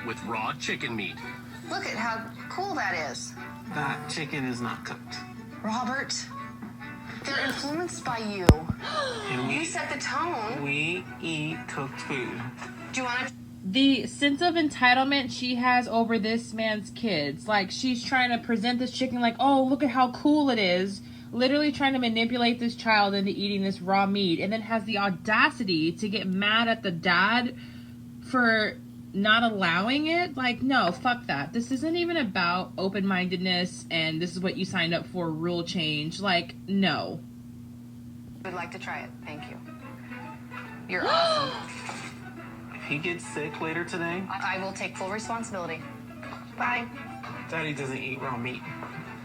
with raw chicken meat. Look at how cool that is. That chicken is not cooked. Robert, they're influenced by you. You set the tone. We eat cooked food. Do you want to? The sense of entitlement she has over this man's kids. Like, she's trying to present this chicken like, oh, look at how cool it is. Literally trying to manipulate this child into eating this raw meat. And then has the audacity to get mad at the dad for not allowing it. Like, no, fuck that. This isn't even about open-mindedness and this is what you signed up for, rule change. Like, no. Would like to try it. Thank you. You're awesome. If he gets sick later today, I will take full responsibility. Bye. Daddy doesn't eat raw meat.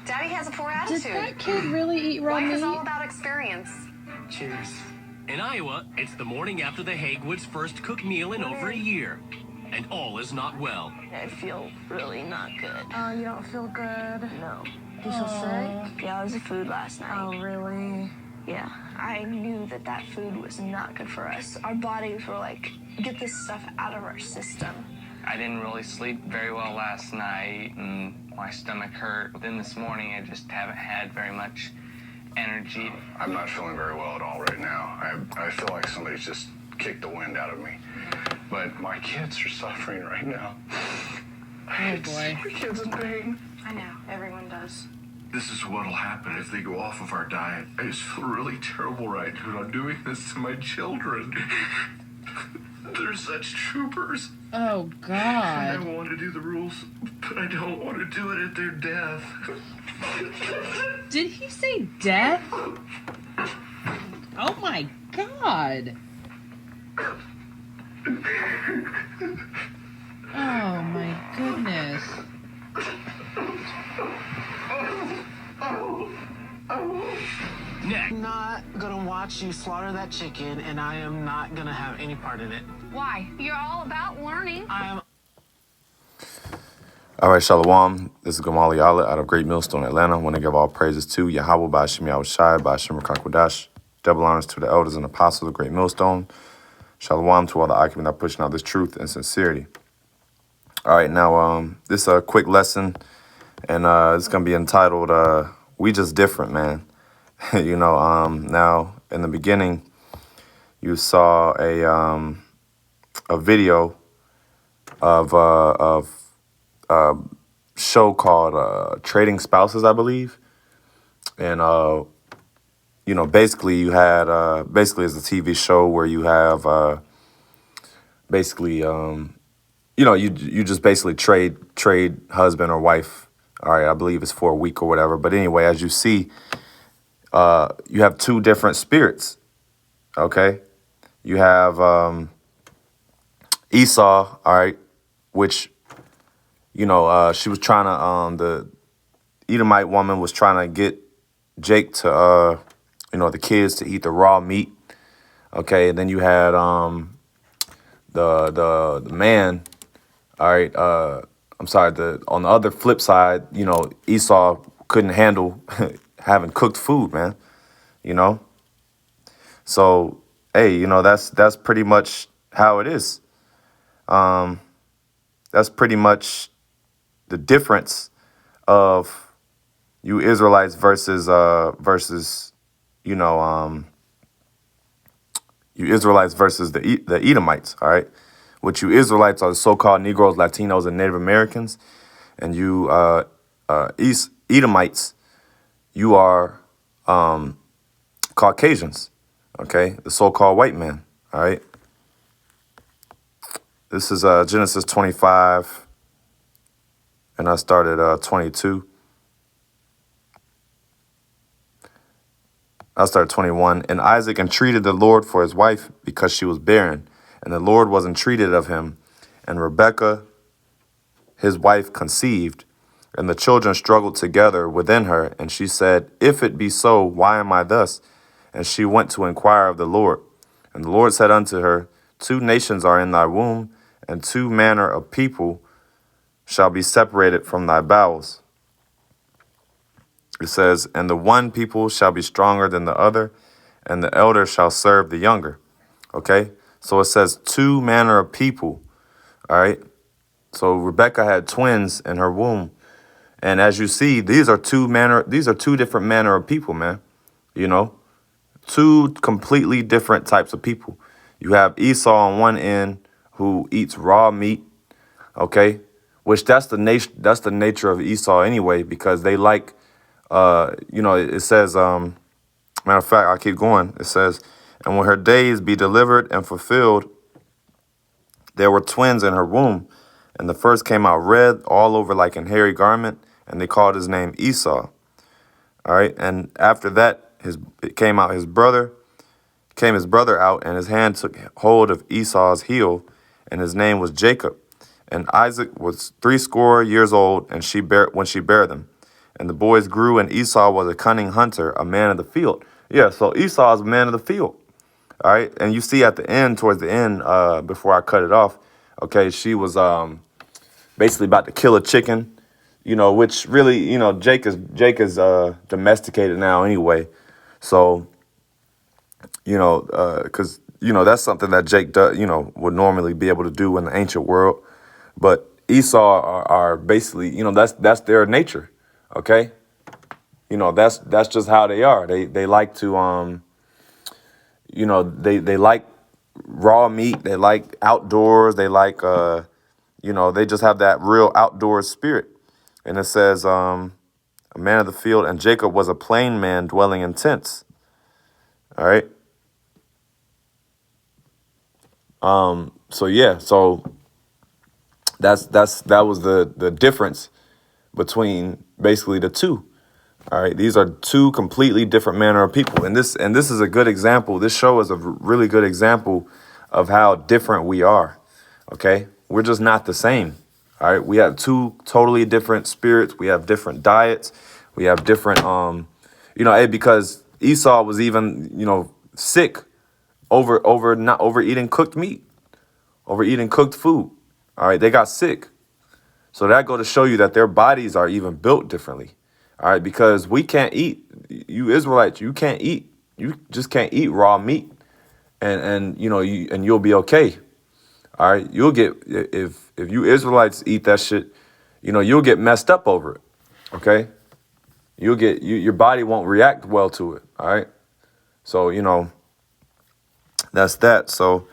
Daddy has a poor attitude. Did that kid really eat raw Life meat? is all about experience. Cheers. In Iowa, it's the morning after the Hagwoods' first cooked meal in over a year. And all is not well. I feel really not good. Oh, you don't feel good? No. Do you feel sick? Yeah, I was at food last night. Oh, really? Yeah, I knew that that food was not good for us. Our bodies were like, get this stuff out of our system. I didn't really sleep very well last night, and my stomach hurt. Then this morning, I just haven't had very much energy. I'm not feeling very well at all right now. I feel like somebody's just kicked the wind out of me. But my kids are suffering right now. Oh, boy. My kids in pain. I know. Everyone does. This is what'll happen if they go off of our diet. I just feel really terrible right now. I'm doing this to my children. They're such troopers. Oh, I God. want to do the rules, but I don't want to do it at their death. Did he say death? Oh, my God. Oh, my goodness. Next. I'm not gonna watch you slaughter that chicken, and I am not gonna have any part in it. Why? You're all about learning. I am. All right, Shalom. This is Gamali Allah out of Great Millstone, Atlanta. I want to give all praises to YAHAWAH, BAHASHAM, YAHAWASHI, BAHASHAM, Rakakwadash. Double honors to the elders and apostles of Great Millstone. Shalom to all the Akim that are pushing out this truth and sincerity. All right, now this is a quick lesson, and it's gonna be entitled "We Just Different, Man." You know, now in the beginning, you saw a video of a show called Trading Spouses, I believe, and you know, basically you had basically it's a TV show where you have basically you know, you just basically trade husband or wife. All right, I believe it's for a week or whatever. But anyway, as you see, you have two different spirits. Okay, you have Esau. All right, which, you know, she was trying to the Edomite woman was trying to get Jake to you know, the kids to eat the raw meat. Okay, and then you had the man. All right, I'm sorry. On the other flip side, you know, Esau couldn't handle having cooked food, man. You know, so hey, you know, that's pretty much how it is. That's pretty much the difference of you Israelites versus you know you Israelites versus the Edomites. All right. Which you Israelites are the so-called Negroes, Latinos, and Native Americans. And you Edomites, you are Caucasians, okay? The so-called white man, all right? This is Genesis 25, and I started 22. I started 21. And Isaac entreated the Lord for his wife because she was barren. And the Lord was entreated of him. And Rebekah, his wife, conceived. And the children struggled together within her. And she said, if it be so, why am I thus? And she went to inquire of the Lord. And the Lord said unto her, 2 nations are in thy womb, and 2 manner of people shall be separated from thy bowels. It says, and the one people shall be stronger than the other, and the elder shall serve the younger. Okay? So it says 2 manner of people, all right? So Rebecca had twins in her womb. And as you see, these are two different manner of people, man. You know, two completely different types of people. You have Esau on one end who eats raw meat, okay? Which that's the nature of Esau anyway, because they like it says, matter of fact, I'll keep going. It says, and when her days be delivered and fulfilled, there were twins in her womb, and the first came out red all over like an hairy garment, and they called his name Esau. All right, and after that, his brother out, and his hand took hold of Esau's heel, and his name was Jacob. And Isaac was 80 years old, and when she bare them. And the boys grew, and Esau was a cunning hunter, a man of the field. Yeah, so Esau is a man of the field. All right, and you see at the end, towards the end, before I cut it off, okay, she was basically about to kill a chicken, which really, Jake is domesticated now anyway. So, because, that's something that Jake does, would normally be able to do in the ancient world. But Esau are basically, that's their nature. Okay. That's just how they are. They like to, they like raw meat. They like outdoors. They like, they just have that real outdoors spirit. And it says, a man of the field, and Jacob was a plain man dwelling in tents. All right. So yeah, so that was the difference between basically the two. All right, these are two completely different manner of people, and this is a good example. This show is a really good example of how different we are. Okay, we're just not the same. All right, we have two totally different spirits. We have different diets. We have different because Esau was even sick over not overeating cooked meat, overeating cooked food. All right, they got sick. So that go to show you that their bodies are even built differently. All right, because we can't eat. You Israelites, you can't eat. You just can't eat raw meat, and you'll be okay. All right, you'll get if you Israelites eat that shit, you'll get messed up over it. Okay, your body won't react well to it. All right, so that's that. So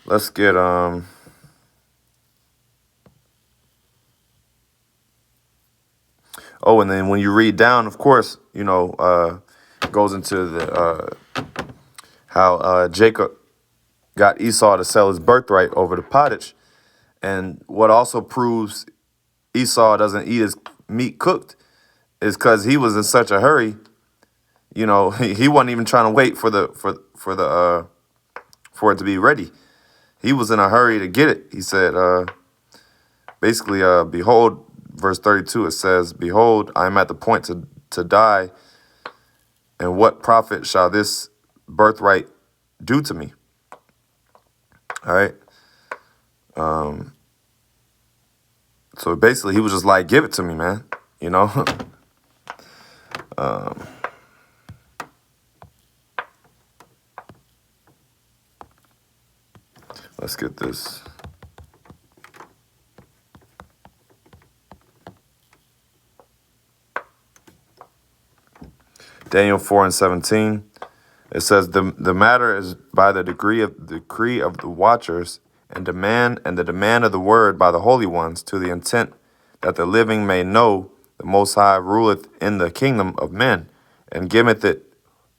let's get Oh, and then when you read down, of course, goes into the how Jacob got Esau to sell his birthright over the pottage. And what also proves Esau doesn't eat his meat cooked is because he was in such a hurry. He wasn't even trying to wait for it to be ready. He was in a hurry to get it. He said, basically, behold, verse 32, it says, behold, I am at the point to die, and what profit shall this birthright do to me? All right. So basically, he was just like, give it to me, man. Let's get this. Daniel 4:17. It says the matter is by the decree of the watchers and the demand of the word by the holy ones, to the intent that the living may know the Most High ruleth in the kingdom of men, and giveth it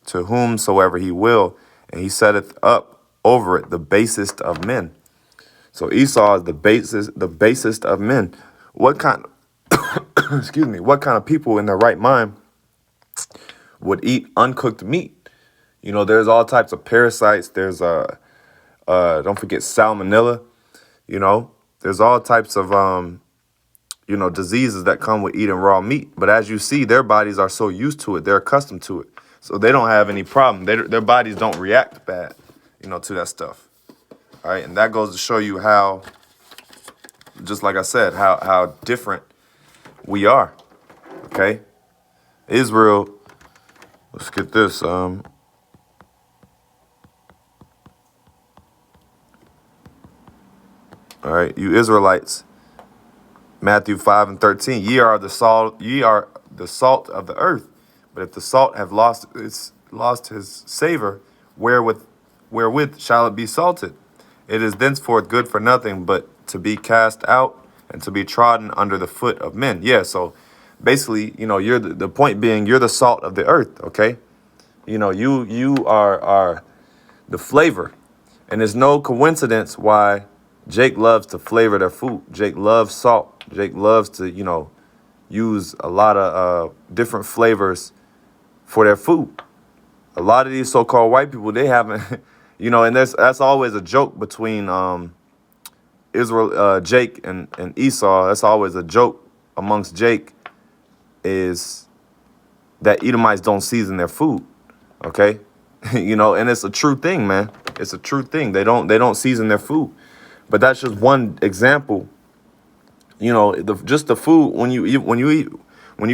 to whomsoever he will, and he setteth up over it the basest of men. So Esau is the basest of men. What kind excuse me, what kind of people in their right mind would eat uncooked meat? There's all types of parasites. There's don't forget salmonella. There's all types of diseases that come with eating raw meat. But as you see, their bodies are so used to it, they're accustomed to it, so they don't have any problem. Their bodies don't react bad, to that stuff. All right, and that goes to show you how, just like I said, how different we are. Okay, Israel. Let's get this. All right, you Israelites, Matthew 5:13. Ye are the salt of the earth. But if the salt have lost his savor, wherewith shall it be salted? It is thenceforth good for nothing but to be cast out and to be trodden under the foot of men. Yeah, so basically, you know, you're the point being you're the salt of the earth, okay? You know, you are the flavor. And there's no coincidence why Jake loves to flavor their food. Jake loves salt. Jake loves to, you know, use a lot of different flavors for their food. A lot of these so-called white people, they haven't, you know, and that's always a joke between Jake and Esau. That's always a joke amongst Jake, is that Edomites don't season their food, okay? You know, and it's a true thing, man. It's a true thing. They don't season their food. But that's just one example. You know, just the food, when you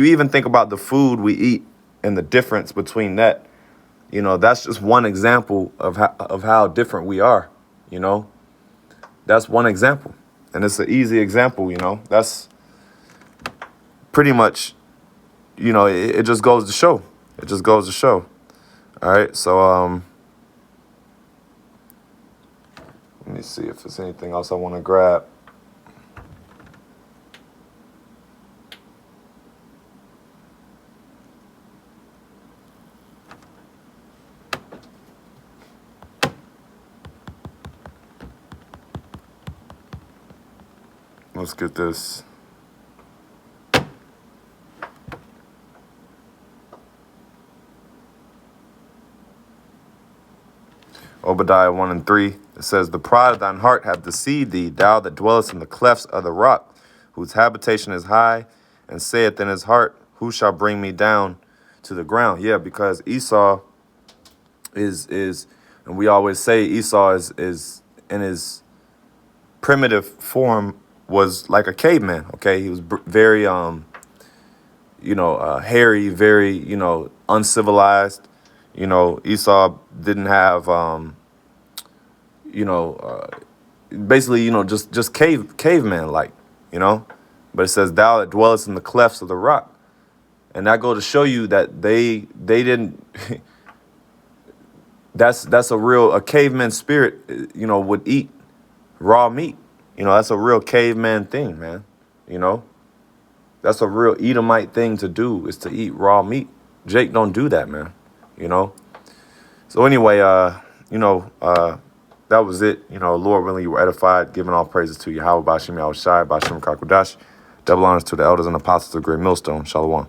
even think about the food we eat and the difference between that, you know, that's just one example of how different we are, you know. That's one example. And it's an easy example, you know. That's pretty much, you know, it just goes to show. It just goes to show. All right, so let me see if there's anything else I want to grab. Let's get this. Obadiah 1:3. It says, the pride of thine heart hath deceived thee, thou that dwellest in the clefts of the rock, whose habitation is high, and saith in his heart, who shall bring me down to the ground? Yeah, because Esau is, and we always say Esau is in his primitive form was like a caveman. Okay, he was very you know, hairy, very, you know, uncivilized. You know, Esau didn't have you know, basically, you know, just caveman like, you know. But it says, thou that dwellest in the clefts of the rock. And that go to show you that they didn't that's a caveman spirit, you know, would eat raw meat. You know, that's a real caveman thing, man. You know, that's a real Edomite thing to do, is to eat raw meat. Jake don't do that, man. You know. So anyway, you know, that was it. You know, Lord willing, you were edified. Giving all praises to Yahawah, BAHASHAM, YAHAWASHI, BAHASHAM, KAKWADASH. Double honors to the elders and apostles of Great Millstone. Shalom.